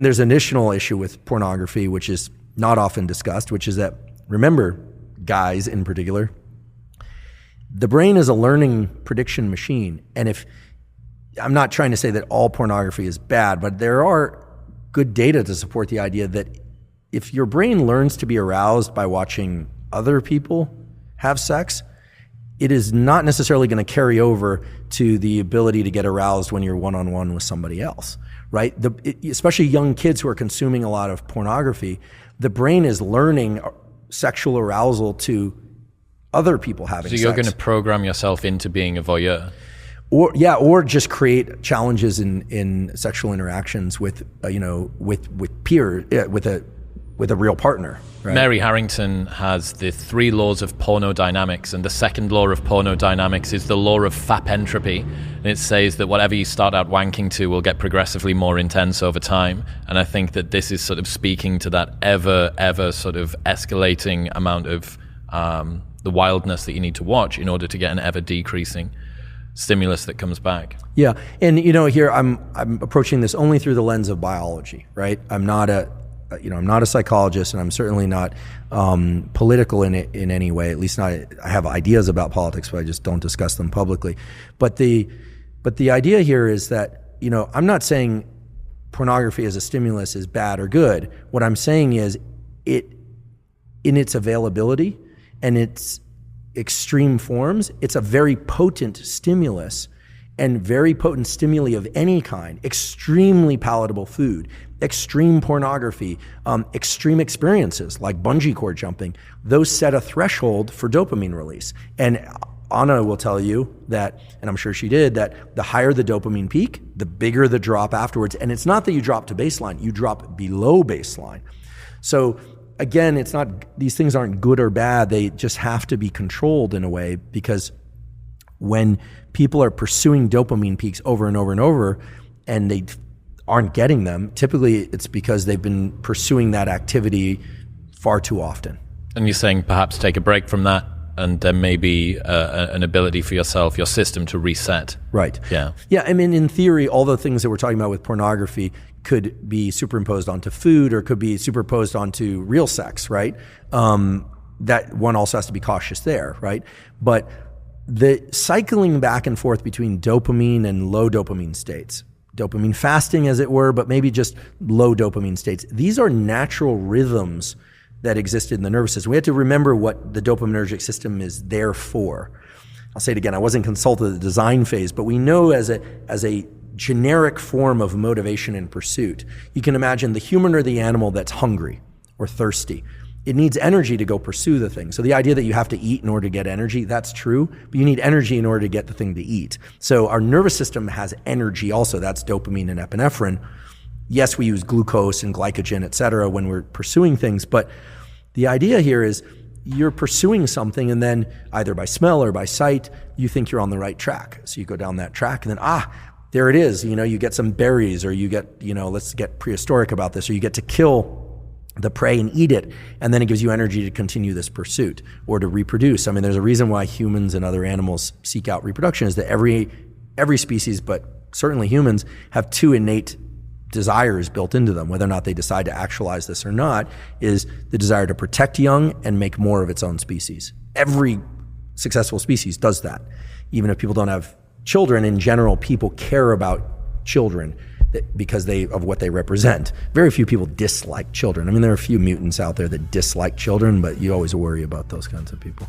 There's an additional issue with pornography, which is not often discussed, which is that, remember, guys in particular, the brain is a learning prediction machine. And if, I'm not trying to say that all pornography is bad, but there are good data to support the idea that if your brain learns to be aroused by watching other people have sex, it is not necessarily going to carry over to the ability to get aroused when you're one-on-one with somebody else, right? Especially young kids who are consuming a lot of pornography, the brain is learning sexual arousal to other people having sex. So you're going to program yourself into being a voyeur? Or just create challenges in sexual interactions with a real partner. Right? Mary Harrington has the 3 laws of pornodynamics, and the second law of pornodynamics is the law of FAP entropy. And it says that whatever you start out wanking to will get progressively more intense over time. And I think that this is sort of speaking to that ever sort of escalating amount of the wildness that you need to watch in order to get an ever decreasing stimulus that comes back. Yeah, and here I'm approaching this only through the lens of biology, right? I'm not a psychologist, and I'm certainly not political in any way. At least not. I have ideas about politics, but I just don't discuss them publicly. But the idea here is that I'm not saying pornography as a stimulus is bad or good. What I'm saying is it, in its availability and its extreme forms, it's a very potent stimulus, and very potent stimuli of any kind, extremely palatable food, extreme pornography, extreme experiences like bungee cord jumping, those set a threshold for dopamine release. And Anna will tell you that, and I'm sure she did, that the higher the dopamine peak, the bigger the drop afterwards. And it's not that you drop to baseline, you drop below baseline. So again, it's not, these things aren't good or bad, they just have to be controlled in a way, because when people are pursuing dopamine peaks over and over and over and they aren't getting them, typically it's because they've been pursuing that activity far too often. And you're saying perhaps take a break from that, and there may be an ability for yourself, your system to reset. Right. Yeah. Yeah, I mean, in theory, all the things that we're talking about with pornography could be superimposed onto food, or could be superimposed onto real sex, right? That one also has to be cautious there, right? But the cycling back and forth between dopamine and low dopamine states, dopamine fasting as it were, but maybe just low dopamine states, these are natural rhythms that exist in the nervous system. We have to remember what the dopaminergic system is there for. I'll say it again, I wasn't consulted at the design phase, but we know as a generic form of motivation and pursuit, you can imagine the human or the animal that's hungry or thirsty. It needs energy to go pursue the thing. So the idea that you have to eat in order to get energy, that's true, but you need energy in order to get the thing to eat. So our nervous system has energy also, that's dopamine and epinephrine. Yes, we use glucose and glycogen, et cetera, when we're pursuing things, but the idea here is you're pursuing something, and then either by smell or by sight, you think you're on the right track. So you go down that track, and then, there it is. You get some berries, or you get, let's get prehistoric about this, or you get to kill the prey and eat it, and then it gives you energy to continue this pursuit or to reproduce. I mean, there's a reason why humans and other animals seek out reproduction, is that every species, but certainly humans, have 2 innate desires built into them. Whether or not they decide to actualize this or not is the desire to protect young and make more of its own species. Every successful species does that. Even if people don't have children, in general, people care about children because of what they represent. Very few people dislike children. I mean, there are a few mutants out there that dislike children, but you always worry about those kinds of people.